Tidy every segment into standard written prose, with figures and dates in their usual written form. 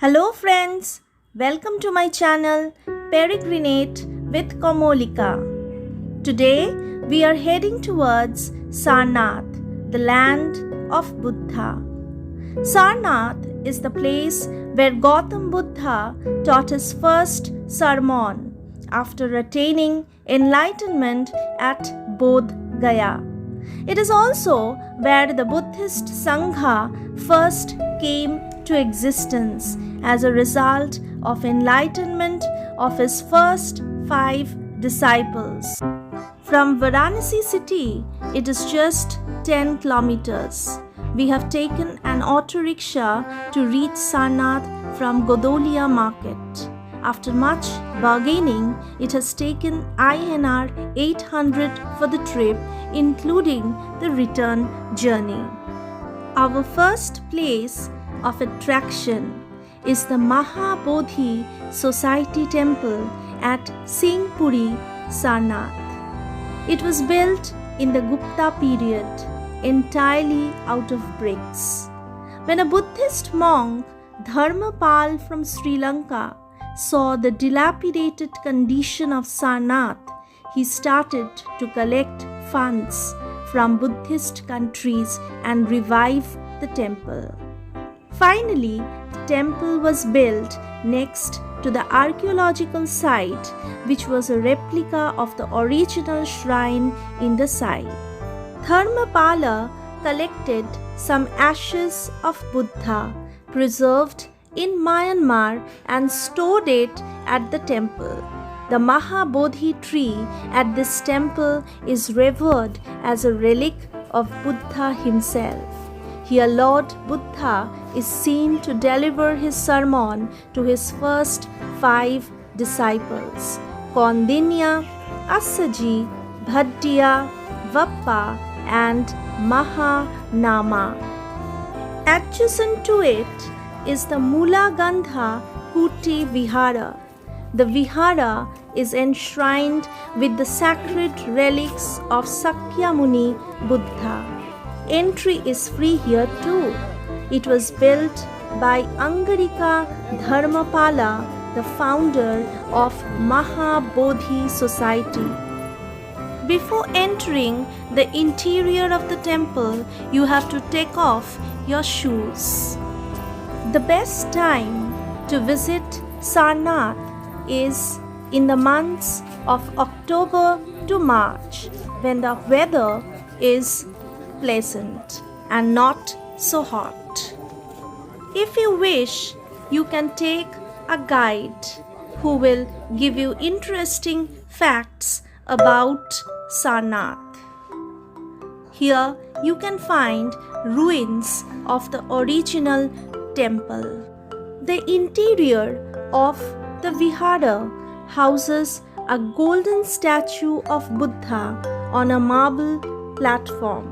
Hello friends, welcome to my channel Peregrinate with Komolika. Today we are heading towards Sarnath, the land of Buddha. Sarnath is the place where Gautam Buddha taught his first sermon after attaining enlightenment at Bodh Gaya. It is also where the Buddhist Sangha first came to existence as a result of enlightenment of his first 5 disciples. From Varanasi city, it is just 10 kilometers. We have taken an auto rickshaw to reach Sarnath from Godolia market. After much bargaining, it has taken INR 800 for the trip, including the return journey. Our first place of attraction is the Mahabodhi Society Temple at Singhpuri, Sarnath. It was built in the Gupta period, entirely out of bricks. When a Buddhist monk, Dharmapal from Sri Lanka, saw the dilapidated condition of Sarnath, he started to collect funds from Buddhist countries and revive the temple. Finally, the temple was built next to the archaeological site, which was a replica of the original shrine in the site. Dharmapala collected some ashes of Buddha preserved in Myanmar and stored it at the temple. The Mahabodhi tree at this temple is revered as a relic of Buddha himself. Here Lord Buddha is seen to deliver his sermon to his first 5 disciples, Kaundinya, Assaji, Bhaddiya, Vappa and Mahanama. Adjacent to it is the Mulagandha Kuti Vihara. The Vihara is enshrined with the sacred relics of Sakyamuni Buddha. Entry is free here too. It was built by Angarika Dharmapala, the founder of Mahabodhi Society. Before entering the interior of the temple, you have to take off your shoes. The best time to visit Sarnath is in the months of October to March, when the weather is pleasant and not so hot. If you wish, you can take a guide who will give you interesting facts about Sarnath. Here you can find ruins of the original temple. The interior of the Vihara houses a golden statue of Buddha on a marble platform.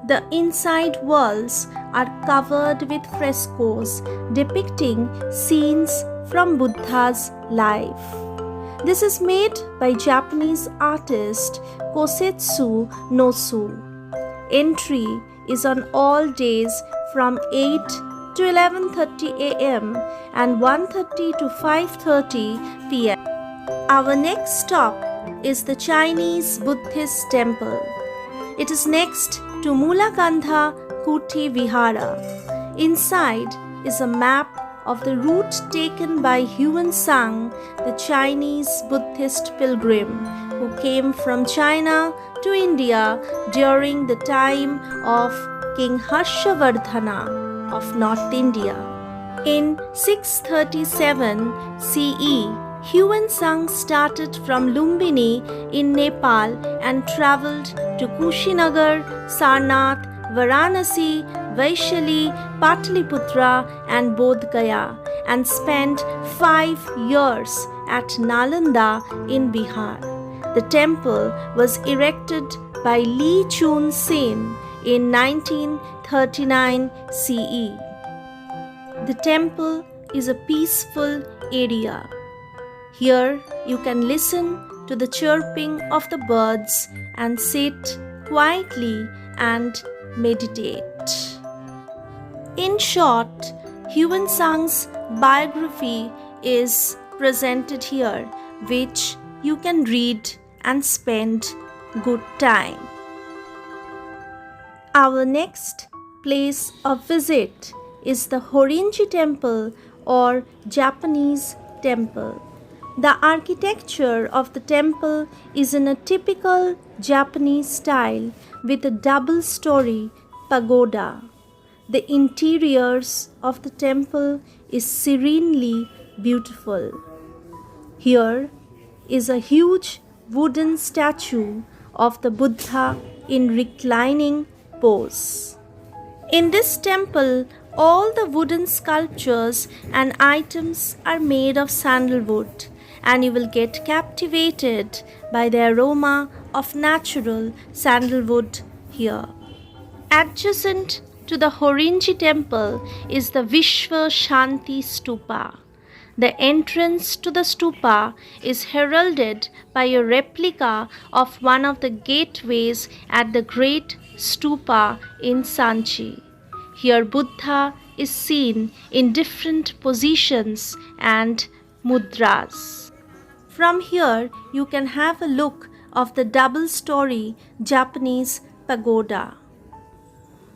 The inside walls are covered with frescoes depicting scenes from Buddha's life. This is made by Japanese artist Kosetsu Nosu. Entry is on all days from 8 to 11:30 a.m. and 1:30 to 5:30 p.m. Our next stop is the Chinese Buddhist temple. It is next to Mulagandha Kuti Vihara. Inside is a map of the route taken by Huan Sang, the Chinese Buddhist pilgrim who came from China to India during the time of King Harshavardhana of North India. In 637 CE, Huan Sang started from Lumbini in Nepal and travelled to Kushinagar, Sarnath, Varanasi, Vaishali, Pataliputra and Bodh Gaya and spent 5 years at Nalanda in Bihar. The temple was erected by Li Chun Sin in 1939 CE. The temple is a peaceful area. Here you can listen to the chirping of the birds and sit quietly and meditate. In short, Huan Sang's biography is presented here, which you can read and spend good time. Our next place of visit is the Horinji Temple or Japanese temple. The architecture of the temple is in a typical Japanese style with a double-story pagoda. The interiors of the temple is serenely beautiful. Here is a huge wooden statue of the Buddha in reclining pose. In this temple, all the wooden sculptures and items are made of sandalwood, and you will get captivated by the aroma of natural sandalwood here. Adjacent to the Horinji temple is the Vishwa Shanti Stupa. The entrance to the stupa is heralded by a replica of one of the gateways at the Great Stupa in Sanchi. Here Buddha is seen in different positions and mudras. From here you can have a look of the double-story Japanese pagoda.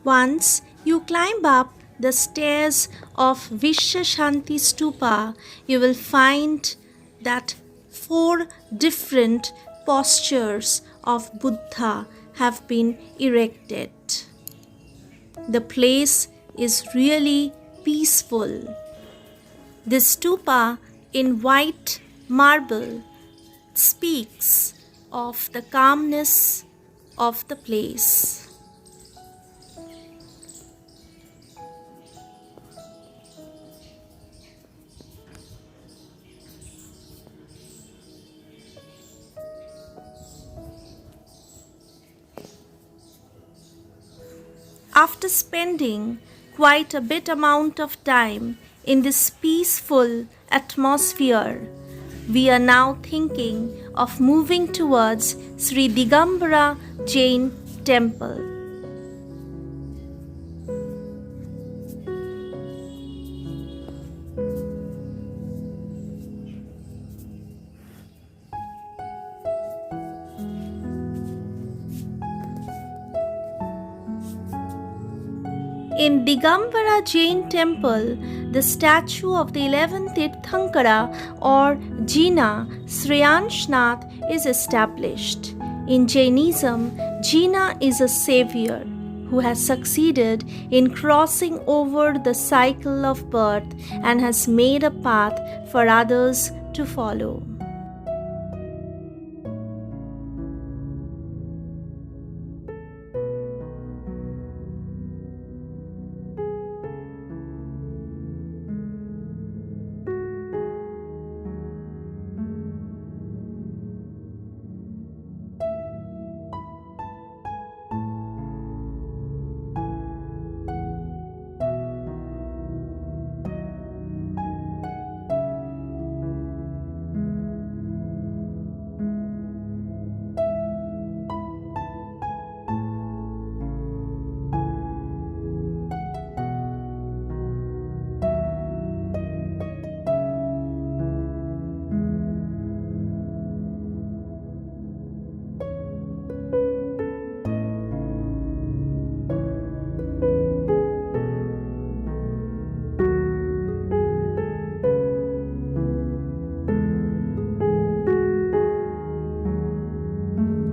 Once you climb up the stairs of Vishwashanti Stupa, you will find that 4 different postures of Buddha have been erected. The place is really peaceful. The stupa in white marble speaks of the calmness of the place. After spending quite a bit amount of time in this peaceful atmosphere, we are now thinking of moving towards Sri Digambara Jain Temple. In Digambara Jain Temple, the statue of the 11th Tirthankara or Jina Sarnath is established. In Jainism, Jina is a savior who has succeeded in crossing over the cycle of birth and has made a path for others to follow.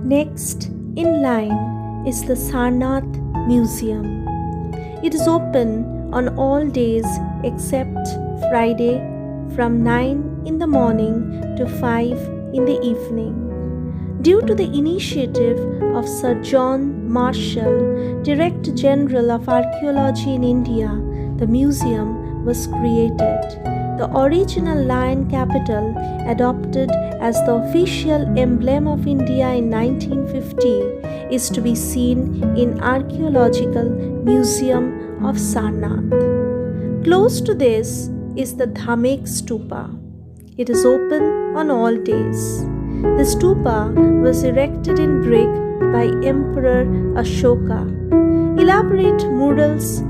Next in line is the Sarnath Museum. It is open on all days except Friday from 9 in the morning to 5 in the evening. Due to the initiative of Sir John Marshall, Director General of Archaeology in India, the museum was created. The original lion capital, adopted as the official emblem of India in 1950, is to be seen in Archaeological Museum of Sarnath. Close to this is the Dhamek Stupa. It is open on all days. The stupa was erected in brick by Emperor Ashoka. Elaborate murals,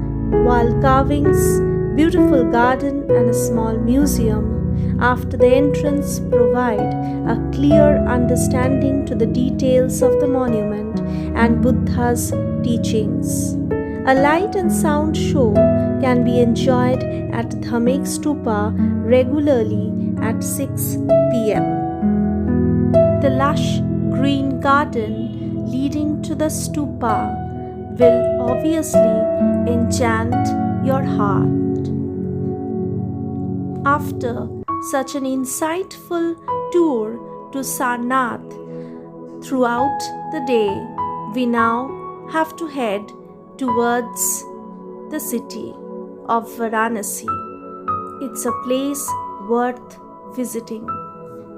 wall carvings, beautiful garden and a small museum after the entrance provide a clear understanding to the details of the monument and Buddha's teachings. A light and sound show can be enjoyed at Dhamek Stupa regularly at 6 p.m. The lush green garden leading to the stupa will obviously enchant your heart. After such an insightful tour to Sarnath throughout the day, we now have to head towards the city of Varanasi. It's a place worth visiting.